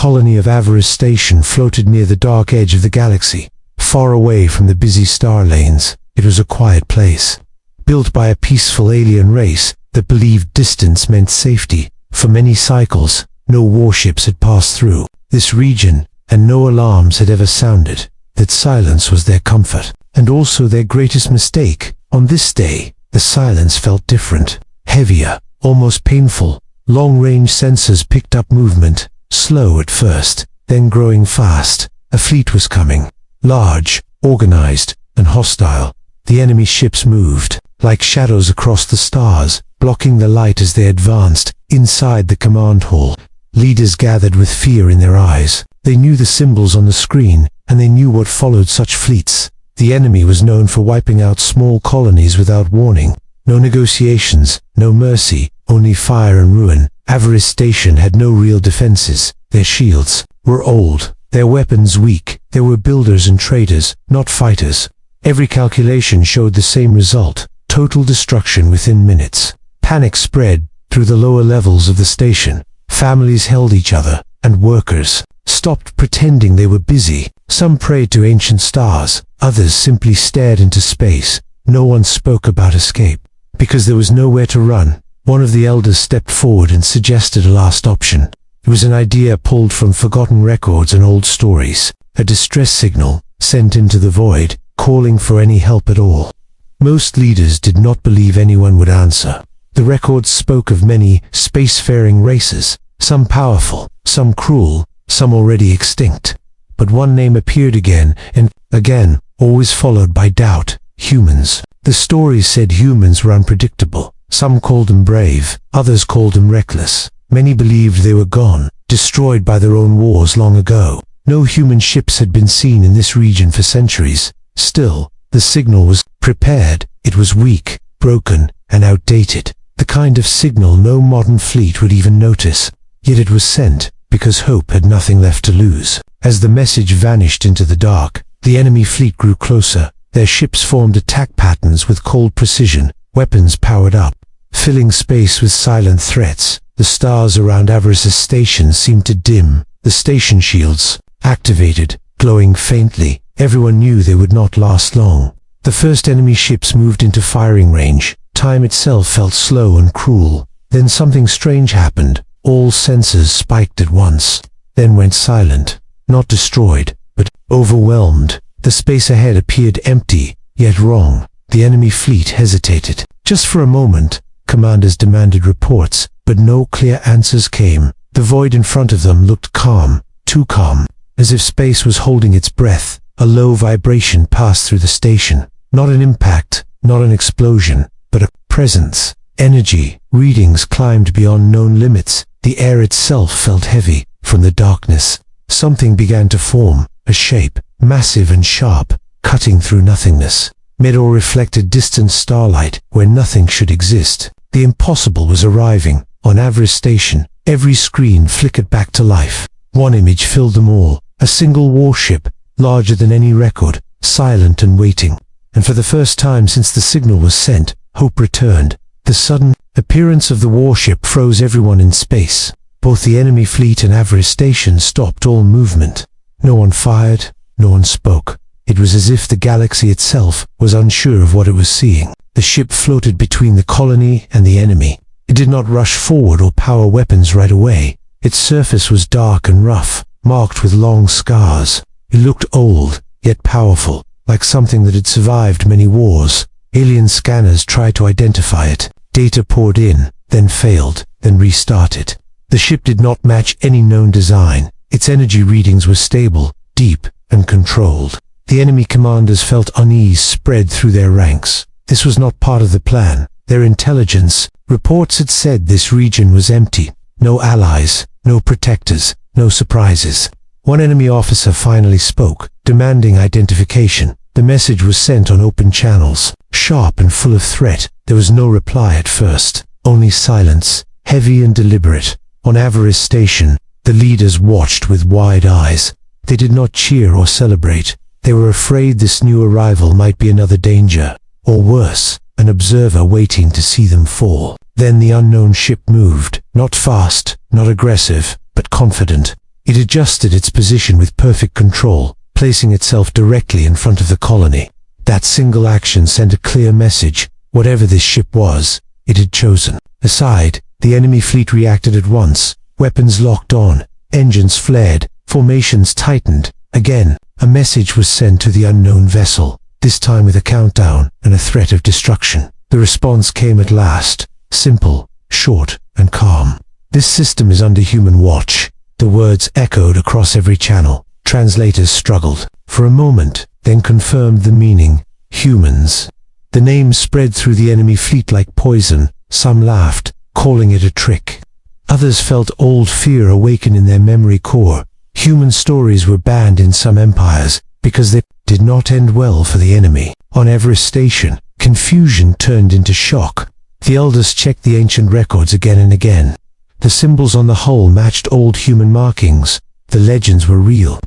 colony of Avarice Station floated near the dark edge of the galaxy, far away from the busy star lanes. It was a quiet place, built by a peaceful alien race that believed distance meant safety. For many cycles, no warships had passed through this region, and no alarms had ever sounded. That silence was their comfort, and also their greatest mistake. On this day, the silence felt different, heavier, almost painful. Long-range sensors picked up movement, slow at first, then growing fast. A fleet was coming, large, organized, and hostile. The enemy ships moved, like shadows across the stars, blocking the light as they advanced. Inside the command hall, leaders gathered with fear in their eyes. They knew the symbols on the screen, and they knew what followed such fleets. The enemy was known for wiping out small colonies without warning. No negotiations, no mercy, only fire and ruin. Avarice Station had no real defenses. Their shields were old, their weapons weak. They were builders and traders, not fighters. Every calculation showed the same result: total destruction within minutes. Panic spread through the lower levels of the station. Families held each other, and workers stopped pretending they were busy. Some prayed to ancient stars, others simply stared into space. No one spoke about escape, because there was nowhere to run. One of the elders stepped forward and suggested a last option. It was an idea pulled from forgotten records and old stories, a distress signal sent into the void, calling for any help at all. Most leaders did not believe anyone would answer. The records spoke of many spacefaring races, some powerful, some cruel, some already extinct. But one name appeared again and again, always followed by doubt: humans. The stories said humans were unpredictable. Some called them brave, others called them reckless. Many believed they were gone, destroyed by their own wars long ago. No human ships had been seen in this region for centuries. Still, the signal was prepared. It was weak, broken, and outdated. The kind of signal no modern fleet would even notice. Yet it was sent, because hope had nothing left to lose. As the message vanished into the dark, the enemy fleet grew closer. Their ships formed attack patterns with cold precision, weapons powered up, filling space with silent threats. The stars around Avarice's station seemed to dim, the station shields activated, glowing faintly. Everyone knew they would not last long. The first enemy ships moved into firing range. Time itself felt slow and cruel. Then something strange happened. All sensors spiked at once, then went silent. Not destroyed, but overwhelmed. The space ahead appeared empty, yet wrong. The enemy fleet hesitated. Just for a moment, commanders demanded reports, but no clear answers came. The void in front of them looked calm, too calm, as if space was holding its breath. A low vibration passed through the station. Not an impact, not an explosion, but a presence. Energy. Readings climbed beyond known limits. The air itself felt heavy. From the darkness, something began to form, a shape, massive and sharp, cutting through nothingness. Meadow reflected distant starlight where nothing should exist. The impossible was arriving. On Avarice Station, every screen flickered back to life. One image filled them all, a single warship, larger than any record, silent and waiting. And for the first time since the signal was sent, hope returned. The sudden appearance of the warship froze everyone in space. Both the enemy fleet and Avarice Station stopped all movement. No one fired, no one spoke. It was as if the galaxy itself was unsure of what it was seeing. The ship floated between the colony and the enemy. It did not rush forward or power weapons right away. Its surface was dark and rough, marked with long scars. It looked old, yet powerful, like something that had survived many wars. Alien scanners tried to identify it. Data poured in, then failed, then restarted. The ship did not match any known design. Its energy readings were stable, deep, and controlled. The enemy commanders felt unease spread through their ranks. This was not part of the plan. Their intelligence reports had said this region was empty. No allies, no protectors, no surprises. One enemy officer finally spoke, demanding identification. The message was sent on open channels, sharp and full of threat. There was no reply at first, only silence, heavy and deliberate. On Avarice Station, the leaders watched with wide eyes. They did not cheer or celebrate. They were afraid this new arrival might be another danger, or worse, an observer waiting to see them fall. Then the unknown ship moved, not fast, not aggressive, but confident. It adjusted its position with perfect control, placing itself directly in front of the colony. That single action sent a clear message. Whatever this ship was, it had chosen. Aside, the enemy fleet reacted at once. Weapons locked on, engines flared, formations tightened. Again, a message was sent to the unknown vessel, this time with a countdown and a threat of destruction. The response came at last, simple, short, and calm. "This system is under human watch." The words echoed across every channel. Translators struggled for a moment, then confirmed the meaning: humans. The name spread through the enemy fleet like poison. Some laughed, calling it a trick. Others felt old fear awaken in their memory core. Human stories were banned in some empires because they did not end well for the enemy. On Everest Station, confusion turned into shock. The elders checked the ancient records again and again. The symbols on the hull matched old human markings. The legends were real.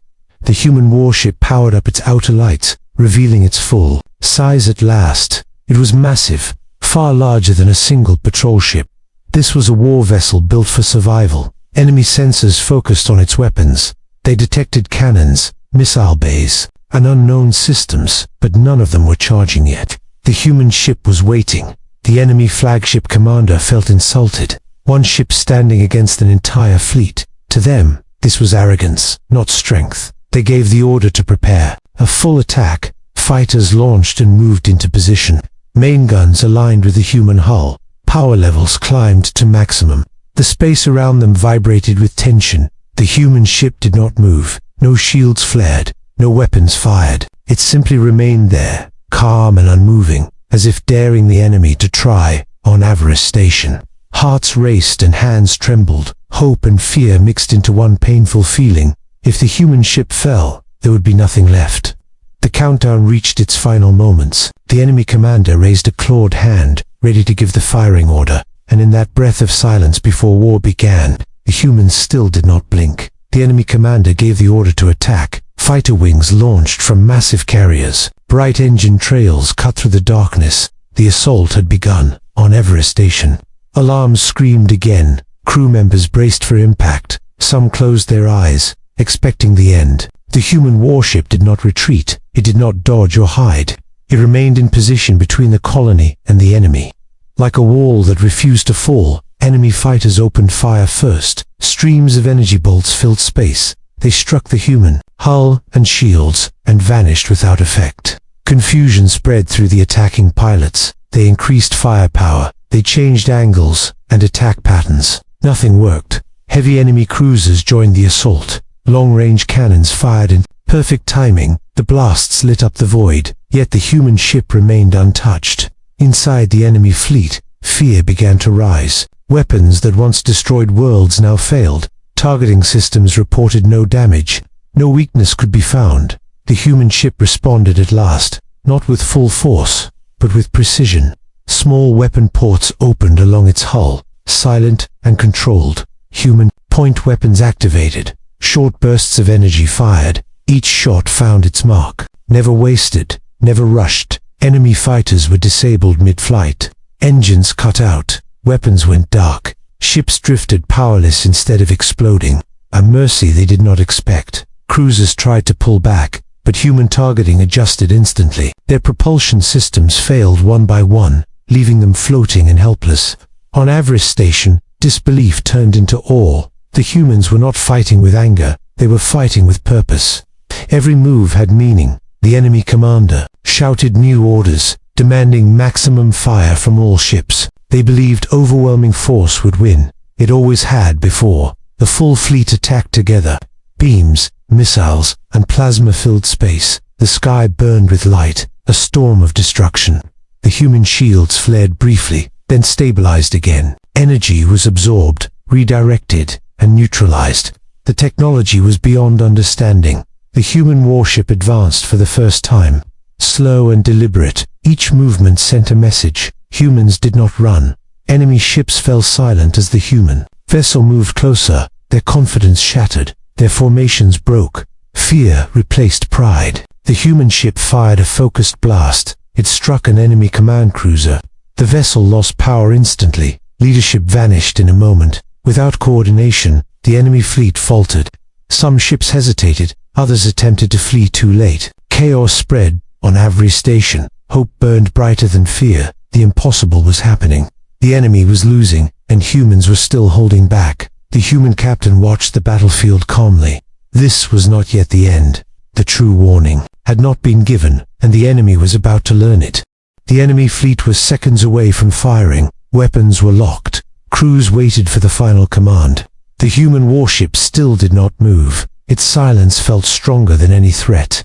The human warship powered up its outer lights, revealing its full size at last. It was massive, far larger than a single patrol ship. This was a war vessel built for survival. Enemy sensors focused on its weapons. They detected cannons, missile bays, and unknown systems, but none of them were charging yet. The human ship was waiting. The enemy flagship commander felt insulted. One ship standing against an entire fleet. To them, this was arrogance, not strength. They gave the order to prepare. A full attack. Fighters launched and moved into position. Main guns aligned with the human hull. Power levels climbed to maximum. The space around them vibrated with tension. The human ship did not move. No shields flared. No weapons fired. It simply remained there, calm and unmoving, as if daring the enemy to try. On Everest Station, hearts raced and hands trembled. Hope and fear mixed into one painful feeling. If the human ship fell, there would be nothing left. The countdown reached its final moments. The enemy commander raised a clawed hand, ready to give the firing order, and in that breath of silence before war began, the humans still did not blink. The enemy commander gave the order to attack. Fighter wings launched from massive carriers. Bright engine trails cut through the darkness. The assault had begun. On Everest Station, alarms screamed again. Crew members braced for impact. Some closed their eyes, expecting the end. The human warship did not retreat. It did not dodge or hide. It remained in position between the colony and the enemy. Like a wall that refused to fall, enemy fighters opened fire first. Streams of energy bolts filled space. They struck the human hull and shields and vanished without effect. Confusion spread through the attacking pilots. They increased firepower. They changed angles and attack patterns. Nothing worked. Heavy enemy cruisers joined the assault. Long-range cannons fired in perfect timing. The blasts lit up the void, yet the human ship remained untouched. Inside the enemy fleet, fear began to rise. Weapons that once destroyed worlds now failed. Targeting systems reported no damage. No weakness could be found. The human ship responded at last, not with full force, but with precision. Small weapon ports opened along its hull, silent and controlled. Human point weapons activated. Short bursts of energy fired. Each shot found its mark. Never wasted, never rushed. Enemy fighters were disabled mid-flight. Engines cut out. Weapons went dark. Ships drifted powerless instead of exploding. A mercy they did not expect. Cruisers tried to pull back, but human targeting adjusted instantly. Their propulsion systems failed one by one, leaving them floating and helpless. On Everest Station, disbelief turned into awe. The humans were not fighting with anger. They were fighting with purpose. Every move had meaning. The enemy commander shouted new orders, demanding maximum fire from all ships. They believed overwhelming force would win. It always had before. The full fleet attacked together. Beams, missiles, and plasma filled space. The sky burned with light, a storm of destruction. The human shields flared briefly, then stabilized again. Energy was absorbed, redirected, and neutralized. The technology was beyond understanding. The human warship advanced for the first time. Slow and deliberate, each movement sent a message. Humans did not run. Enemy ships fell silent as the human vessel moved closer. Their confidence shattered. Their formations broke. Fear replaced pride. The human ship fired a focused blast. It struck an enemy command cruiser. The vessel lost power instantly. Leadership vanished in a moment. Without coordination, the enemy fleet faltered. Some ships hesitated, others attempted to flee too late. Chaos spread. On Avery Station, hope burned brighter than fear. The impossible was happening. The enemy was losing, and humans were still holding back. The human captain watched the battlefield calmly. This was not yet the end. The true warning had not been given, and the enemy was about to learn it. The enemy fleet was seconds away from firing. Weapons were locked. Crews waited for the final command. The human warship still did not move. Its silence felt stronger than any threat.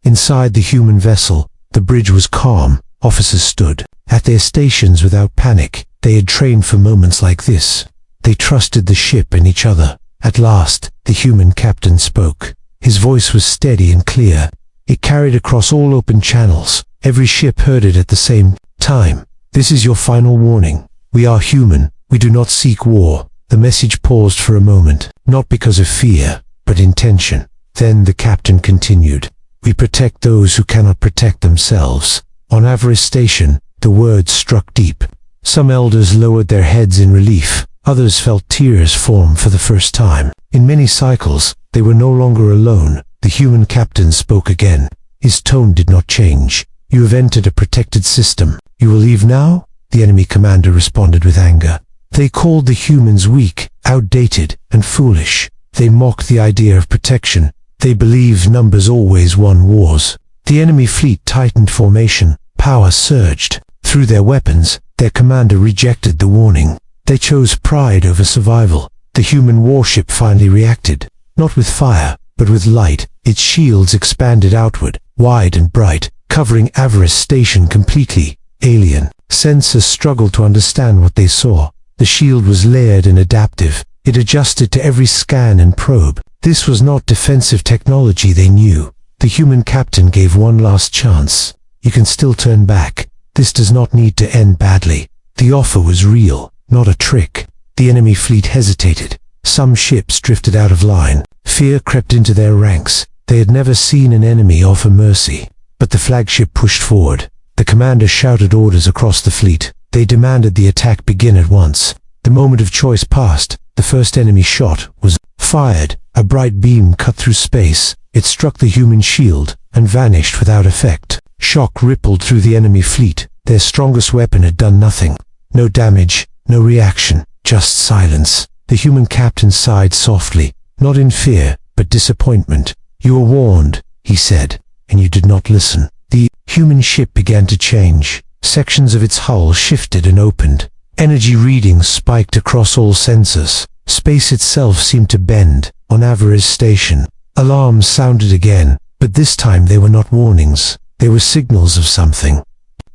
Inside the human vessel, the bridge was calm. Officers stood at their stations without panic. They had trained for moments like this. They trusted the ship and each other. At last, the human captain spoke. His voice was steady and clear. It carried across all open channels. Every ship heard it at the same time. This is your final warning. We are human. We do not seek war. The message paused for a moment, not because of fear, but intention. Then the captain continued. We protect those who cannot protect themselves. On Avery Station, the words struck deep. Some elders lowered their heads in relief. Others felt tears form for the first time. In many cycles, they were no longer alone. The human captain spoke again. His tone did not change. You have entered a protected system. You will leave now? The enemy commander responded with anger. They called the humans weak, outdated, and foolish. They mocked the idea of protection. They believed numbers always won wars. The enemy fleet tightened formation. Power surged. Through their weapons, their commander rejected the warning. They chose pride over survival. The human warship finally reacted, not with fire, but with light. Its shields expanded outward, wide and bright, covering Avery Station completely. Alien sensors struggled to understand what they saw. The shield was layered and adaptive. It adjusted to every scan and probe. This was not defensive technology, they knew. The human captain gave one last chance. You can still turn back. This does not need to end badly. The offer was real, not a trick. The enemy fleet hesitated. Some ships drifted out of line. Fear crept into their ranks. They had never seen an enemy offer mercy. But the flagship pushed forward. The commander shouted orders across the fleet. They demanded the attack begin at once. The moment of choice passed. The first enemy shot was fired. A bright beam cut through space. It struck the human shield and vanished without effect. Shock rippled through the enemy fleet. Their strongest weapon had done nothing. No damage, no reaction, just silence. The human captain sighed softly, not in fear, but disappointment. You were warned, he said, and you did not listen. The human ship began to change. Sections of its hull shifted and opened. Energy readings spiked across all sensors. Space itself seemed to bend. On Avery Station, alarms sounded again, but this time they were not warnings. They were signals of something.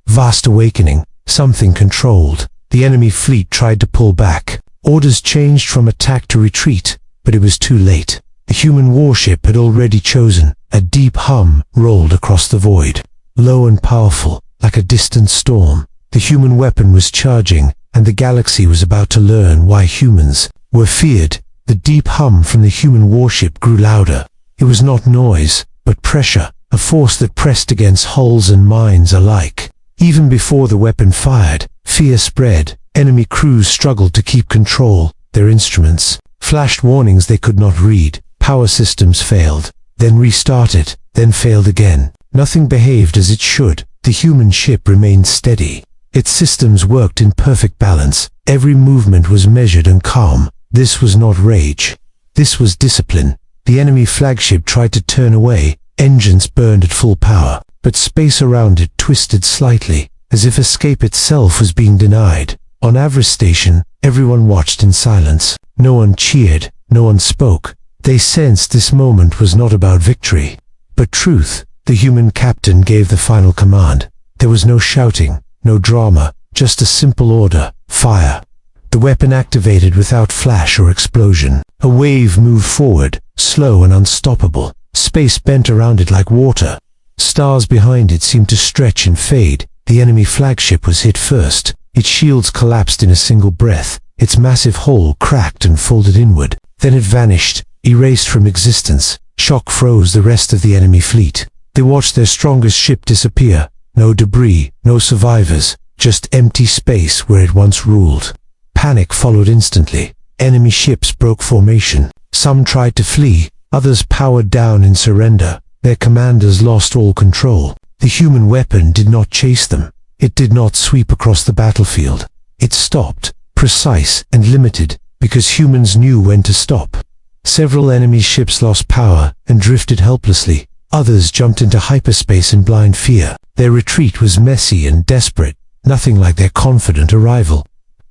Vast awakening, something controlled. The enemy fleet tried to pull back. Orders changed from attack to retreat, but it was too late. The human warship had already chosen. A deep hum rolled across the void. Low and powerful, like a distant storm. The human weapon was charging, and the galaxy was about to learn why humans were feared. The deep hum from the human warship grew louder. It was not noise, but pressure, a force that pressed against hulls and minds alike. Even before the weapon fired, fear spread. Enemy crews struggled to keep control. Their instruments flashed warnings they could not read. Power systems failed, then restarted, then failed again. Nothing behaved as it should. The human ship remained steady. Its systems worked in perfect balance. Every movement was measured and calm. This was not rage. This was discipline. The enemy flagship tried to turn away. Engines burned at full power, but space around it twisted slightly, as if escape itself was being denied. On Avery Station, everyone watched in silence. No one cheered. No one spoke. They sensed this moment was not about victory, but truth. The human captain gave the final command. There was no shouting, no drama, just a simple order: fire. The weapon activated without flash or explosion. A wave moved forward, slow and unstoppable. Space bent around it like water. Stars behind it seemed to stretch and fade. The enemy flagship was hit first. Its shields collapsed in a single breath. Its massive hull cracked and folded inward. Then it vanished, erased from existence. Shock froze the rest of the enemy fleet. They watched their strongest ship disappear. No debris, no survivors, just empty space where it once ruled. Panic followed instantly. Enemy ships broke formation. Some tried to flee, Others powered down in surrender. Their commanders lost all control. The human weapon did not chase them. It did not sweep across the battlefield. It stopped, precise and limited, because humans knew when to stop. Several enemy ships lost power and drifted helplessly. Others jumped into hyperspace in blind fear. Their retreat was messy and desperate, nothing like their confident arrival.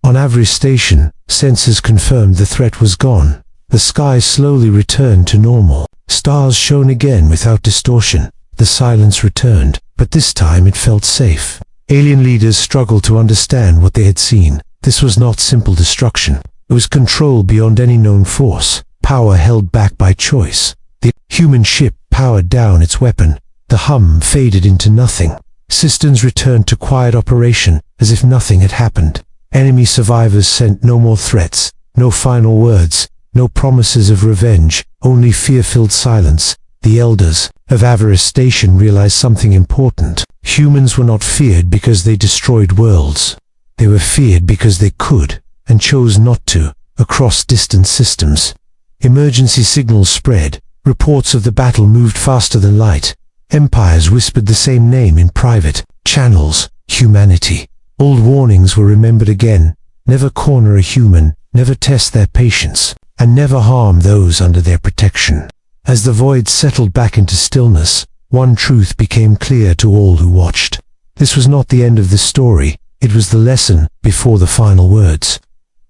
On Avery Station, sensors confirmed the threat was gone. The sky slowly returned to normal. Stars shone again without distortion. The silence returned, but this time it felt safe. Alien leaders struggled to understand what they had seen. This was not simple destruction. It was control beyond any known force, power held back by choice. The human ship powered down its weapon. The hum faded into nothing. Systems returned to quiet operation, as if nothing had happened. Enemy survivors sent no more threats, no final words, no promises of revenge, only fear-filled silence. The elders of Avarice Station realized something important. Humans were not feared because they destroyed worlds. They were feared because they could, and chose not to, across distant systems. Emergency signals spread. Reports of the battle moved faster than light. Empires whispered the same name in private channels: humanity. Old warnings were remembered again. Never corner a human, never test their patience, and never harm those under their protection. As the void settled back into stillness, one truth became clear to all who watched. This was not the end of the story. It was the lesson before the final words.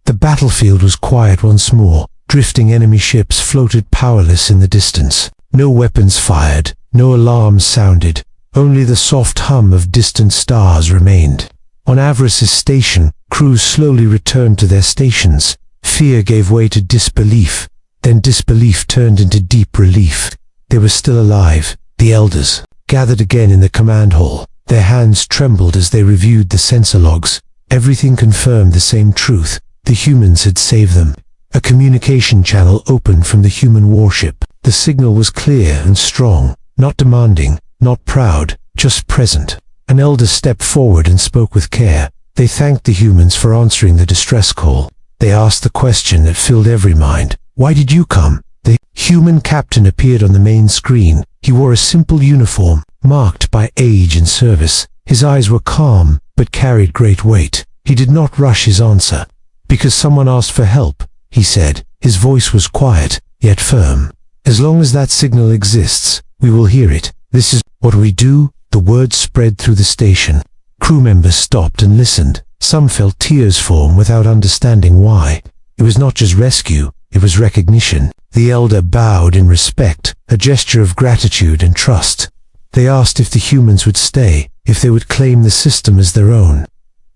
The battlefield was quiet once more. Drifting enemy ships floated powerless in the distance. No weapons fired, no alarms sounded. Only the soft hum of distant stars remained. On Avarice's station, crews slowly returned to their stations. Fear gave way to disbelief. Then disbelief turned into deep relief. They were still alive. The elders gathered again in the command hall. Their hands trembled as they reviewed the sensor logs. Everything confirmed the same truth. The humans had saved them. A communication channel opened from the human warship. The signal was clear and strong, not demanding, not proud, just present. An elder stepped forward and spoke with care. They thanked the humans for answering the distress call. They asked the question that filled every mind. Why did you come? The human captain appeared on the main screen. He wore a simple uniform, marked by age and service. His eyes were calm, but carried great weight. He did not rush his answer. Because someone asked for help, he said. His voice was quiet, yet firm. As long as that signal exists, we will hear it. This is what we do. The word spread through the station. Crew members stopped and listened. Some felt tears form without understanding why. It was not just rescue, it was recognition. The elder bowed in respect, a gesture of gratitude and trust. They asked if the humans would stay, if they would claim the system as their own.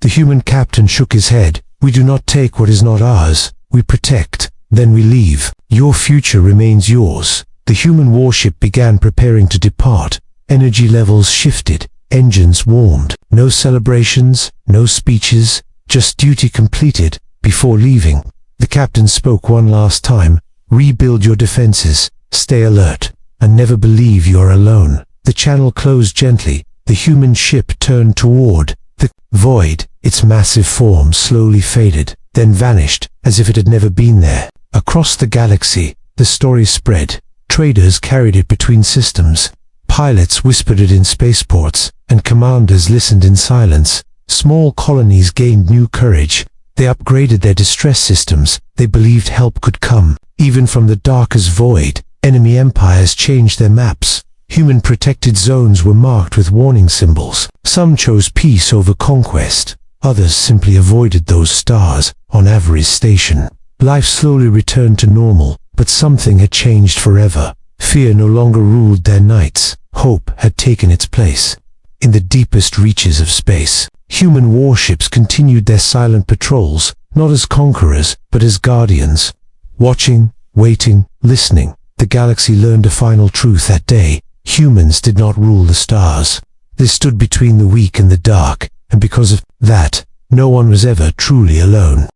The human captain shook his head. We do not take what is not ours. We protect, then we leave. Your future remains yours. The human warship began preparing to depart. Energy levels shifted. Engines warmed. No celebrations, no speeches, just duty completed. Before leaving, the captain spoke one last time. Rebuild your defenses, stay alert, and never believe you are alone. The channel closed gently. The human ship turned toward the void. Its massive form slowly faded, then vanished, as if it had never been there. Across the galaxy, the story spread. Traders carried it between systems. Pilots whispered it in spaceports, and commanders listened in silence. Small colonies gained new courage. They upgraded their distress systems. They believed help could come, even from the darkest void. Enemy empires changed their maps. Human protected zones were marked with warning symbols. Some chose peace over conquest. Others simply avoided those stars. On Avery's station, life slowly returned to normal, but something had changed forever. Fear no longer ruled their nights. Hope had taken its place. In the deepest reaches of space, human warships continued their silent patrols, not as conquerors, but as guardians. Watching, waiting, listening, the galaxy learned a final truth that day. Humans did not rule the stars. They stood between the weak and the dark, and because of that, no one was ever truly alone.